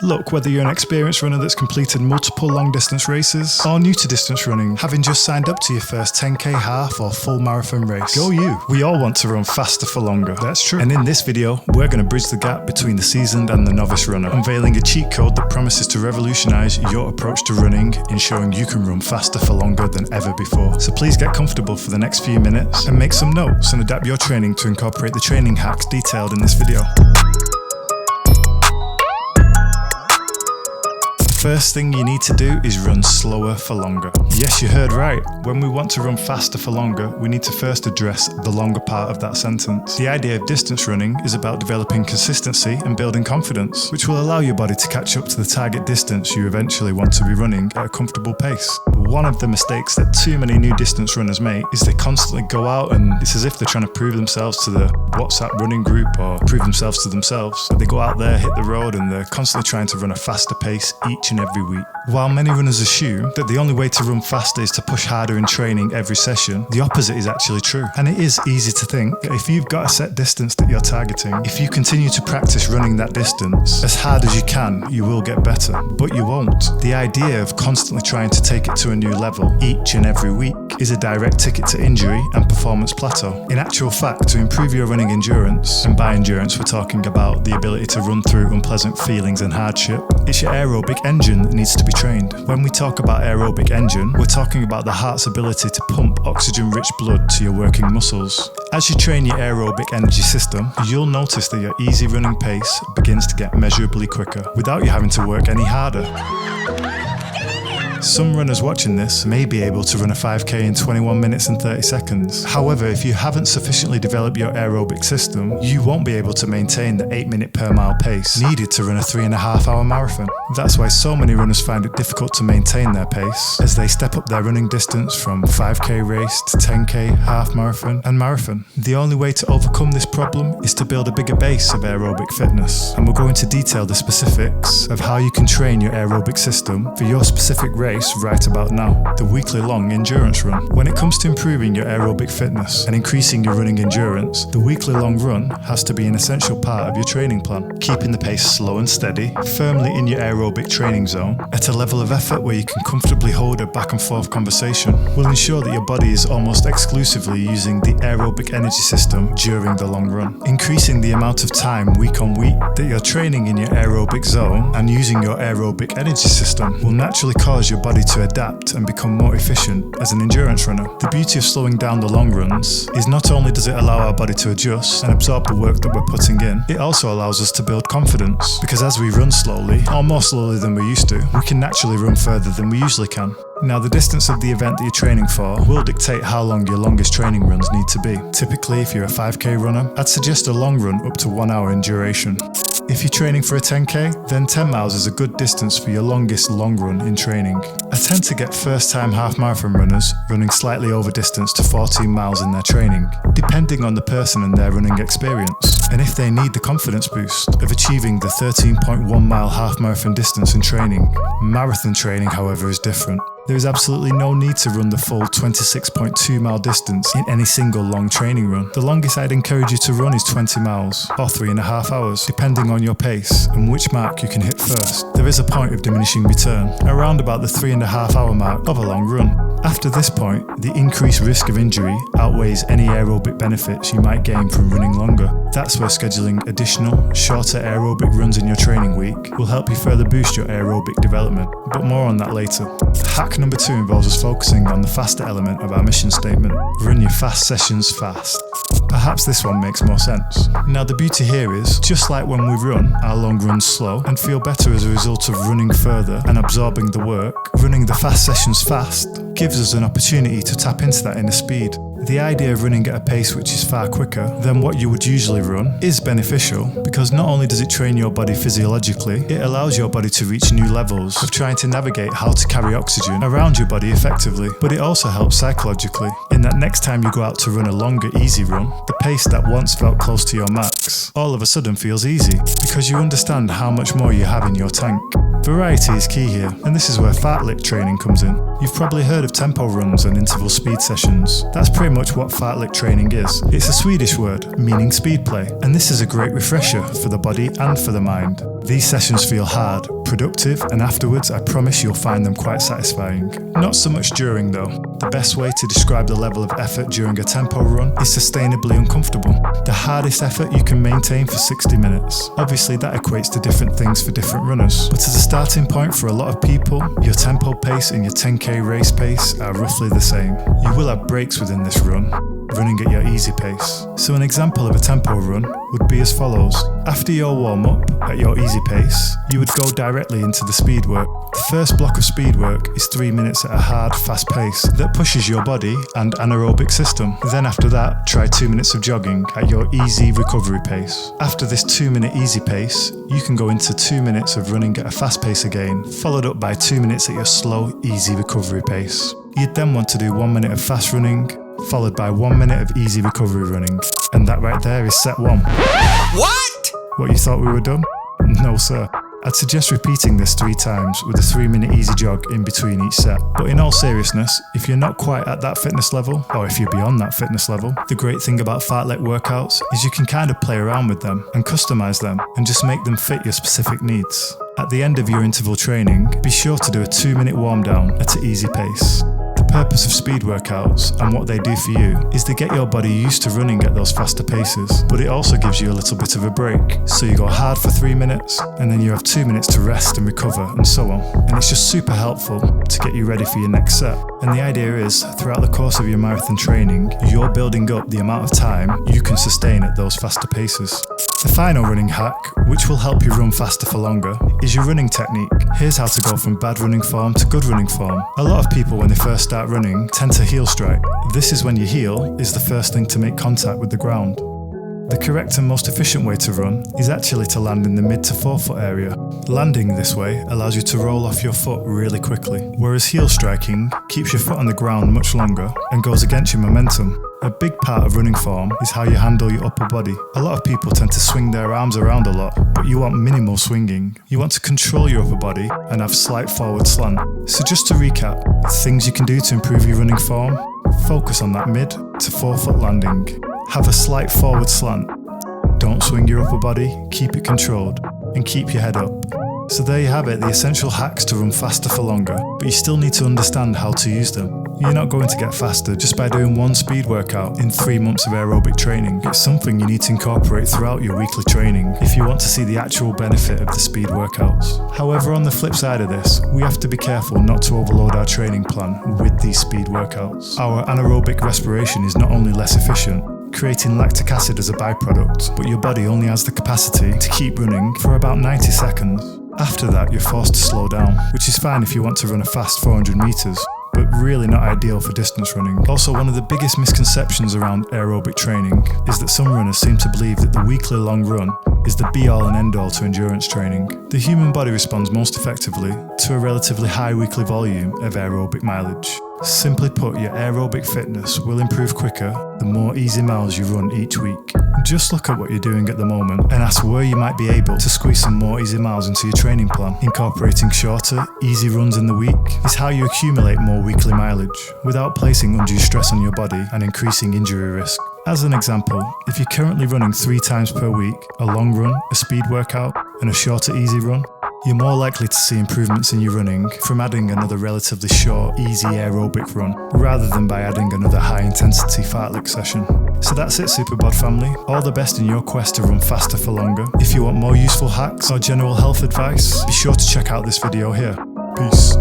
Look, whether you're an experienced runner that's completed multiple long distance races or new to distance running, having just signed up to your first 10k half or full marathon race, go you. We all want to run faster for longer. That's true. And in this video, we're going to bridge the gap between the seasoned and the novice runner, unveiling a cheat code that promises to revolutionize your approach to running, ensuring you can run faster for longer than ever before. So please get comfortable for the next few minutes and make some notes and adapt your training to incorporate the training hacks detailed in this video. First thing you need to do is run slower for longer. Yes, you heard right. When we want to run faster for longer, we need to first address the longer part of that sentence. The idea of distance running is about developing consistency and building confidence, which will allow your body to catch up to the target distance you eventually want to be running at a comfortable pace. One of the mistakes that too many new distance runners make is they constantly go out and it's as if they're trying to prove themselves to the WhatsApp running group or prove themselves to themselves. They go out there, hit the road, and they're constantly trying to run a faster pace each and every week. While many runners assume that the only way to run faster is to push harder in training every session, the opposite is actually true. And it is easy to think that if you've got a set distance that you're targeting, if you continue to practice running that distance as hard as you can, you will get better. But you won't. The idea of constantly trying to take it to a new level each and every week is a direct ticket to injury and performance plateau. In actual fact, to improve your running endurance, and by endurance we're talking about the ability to run through unpleasant feelings and hardship, it's your aerobic engine that needs to be trained. When we talk about aerobic engine, we're talking about the heart's ability to pump oxygen-rich blood to your working muscles. As you train your aerobic energy system, you'll notice that your easy running pace begins to get measurably quicker without you having to work any harder. Some runners watching this may be able to run a 5k in 21 minutes and 30 seconds. However, if you haven't sufficiently developed your aerobic system, you won't be able to maintain the 8-minute per mile pace needed to run a 3.5-hour marathon. That's why so many runners find it difficult to maintain their pace as they step up their running distance from 5k race to 10k, half marathon and marathon. The only way to overcome this problem is to build a bigger base of aerobic fitness, and we'll go into detail the specifics of how you can train your aerobic system for your specific race right about now, the weekly long endurance run. When it comes to improving your aerobic fitness and increasing your running endurance, the weekly long run has to be an essential part of your training plan. Keeping the pace slow and steady, firmly in your aerobic training zone, at a level of effort where you can comfortably hold a back and forth conversation, will ensure that your body is almost exclusively using the aerobic energy system during the long run. Increasing the amount of time week on week that you're training in your aerobic zone and using your aerobic energy system will naturally cause your body to adapt and become more efficient as an endurance runner. The beauty of slowing down the long runs is not only does it allow our body to adjust and absorb the work that we're putting in, it also allows us to build confidence, because as we run slowly, or more slowly than we're used to, we can naturally run further than we usually can. Now, the distance of the event that you're training for will dictate how long your longest training runs need to be. Typically, if you're a 5k runner, I'd suggest a long run up to 1 hour in duration. If you're training for a 10k, then 10 miles is a good distance for your longest long run in training. I tend to get first-time half marathon runners running slightly over distance to 14 miles in their training, depending on the person and their running experience, and if they need the confidence boost of achieving the 13.1 mile half marathon distance in training. Marathon training, however, is different. There is absolutely no need to run the full 26.2 mile distance in any single long training run. The longest I'd encourage you to run is 20 miles, or 3.5 hours, depending on your pace and which mark you can hit first. There is a point of diminishing return, around about the 3.5 hour mark of a long run. After this point, the increased risk of injury outweighs any aerobic benefits you might gain from running longer. That's where scheduling additional, shorter aerobic runs in your training week will help you further boost your aerobic development, but more on that later. Hack number 2 involves us focusing on the faster element of our mission statement. Run your fast sessions fast. Perhaps this one makes more sense. Now, the beauty here is, just like when we run our long runs slow and feel better as a result of running further and absorbing the work, running the fast sessions fast gives us an opportunity to tap into that inner speed. The idea of running at a pace which is far quicker than what you would usually run is beneficial, because not only does it train your body physiologically, it allows your body to reach new levels of trying to navigate how to carry oxygen around your body effectively, but it also helps psychologically, in that next time you go out to run a longer easy run, the pace that once felt close to your max all of a sudden feels easy, because you understand how much more you have in your tank. Variety is key here, and this is where fartlek training comes in. You've probably heard of tempo runs and interval speed sessions. That's pretty much what fartlek training is. It's a Swedish word, meaning speed play, and this is a great refresher for the body and for the mind. These sessions feel hard, productive, and afterwards I promise you'll find them quite satisfying. Not so much during though. The best way to describe the level of effort during a tempo run is sustainably uncomfortable. The hardest effort you can maintain for 60 minutes. Obviously that equates to different things for different runners, but as a starting point for a lot of people, your tempo pace and your 10k race pace are roughly the same. You will have breaks within this run, running at your easy pace. So an example of a tempo run would be as follows. After your warm-up at your easy pace, you would go directly into the speed work. The first block of speed work is 3 minutes at a hard, fast pace that pushes your body and anaerobic system. Then after that, try 2 minutes of jogging at your easy recovery pace. After this 2-minute easy pace, you can go into 2 minutes of running at a fast pace again, followed up by 2 minutes at your slow, easy recovery pace. You'd then want to do 1 minute of fast running, followed by 1 minute of easy recovery running. And that right there is set 1. What? What, you thought we were done? No sir. I'd suggest repeating this 3 times with a 3-minute easy jog in between each set. But in all seriousness, if you're not quite at that fitness level, or if you're beyond that fitness level, the great thing about fartlek workouts is you can kind of play around with them and customize them and just make them fit your specific needs. At the end of your interval training, be sure to do a 2-minute warm down at an easy pace. The purpose of speed workouts and what they do for you is to get your body used to running at those faster paces, but it also gives you a little bit of a break. So you go hard for 3 minutes and then you have 2 minutes to rest and recover and so on. And it's just super helpful to get you ready for your next set. And the idea is, throughout the course of your marathon training, you're building up the amount of time you can sustain at those faster paces. The final running hack, which will help you run faster for longer, is your running technique. Here's how to go from bad running form to good running form. A lot of people when they first start running tend to heel strike. This is when your heel is the first thing to make contact with the ground. The correct and most efficient way to run is actually to land in the mid to forefoot area. Landing this way allows you to roll off your foot really quickly, whereas heel striking keeps your foot on the ground much longer and goes against your momentum. A big part of running form is how you handle your upper body. A lot of people tend to swing their arms around a lot, but you want minimal swinging. You want to control your upper body and have slight forward slant. So just to recap, things you can do to improve your running form: focus on that mid to forefoot landing. Have a slight forward slant. Don't swing your upper body, keep it controlled, and keep your head up. So there you have it, the essential hacks to run faster for longer, but you still need to understand how to use them. You're not going to get faster just by doing one speed workout in 3 months of aerobic training. It's something you need to incorporate throughout your weekly training if you want to see the actual benefit of the speed workouts. However, on the flip side of this, we have to be careful not to overload our training plan with these speed workouts. Our anaerobic respiration is not only less efficient, creating lactic acid as a byproduct, but your body only has the capacity to keep running for about 90 seconds. After that, you're forced to slow down, which is fine if you want to run a fast 400 meters, but really not ideal for distance running. Also, one of the biggest misconceptions around aerobic training is that some runners seem to believe that the weekly long run is the be-all and end-all to endurance training. The human body responds most effectively to a relatively high weekly volume of aerobic mileage. Simply put, your aerobic fitness will improve quicker the more easy miles you run each week. Just look at what you're doing at the moment and ask where you might be able to squeeze some more easy miles into your training plan. Incorporating shorter, easy runs in the week is how you accumulate more weekly mileage without placing undue stress on your body and increasing injury risk. As an example, if you're currently running 3 times per week, a long run, a speed workout, and a shorter easy run, you're more likely to see improvements in your running from adding another relatively short, easy aerobic run, rather than by adding another high-intensity fartlek session. So that's it, SuperBod family. All the best in your quest to run faster for longer. If you want more useful hacks or general health advice, be sure to check out this video here. Peace.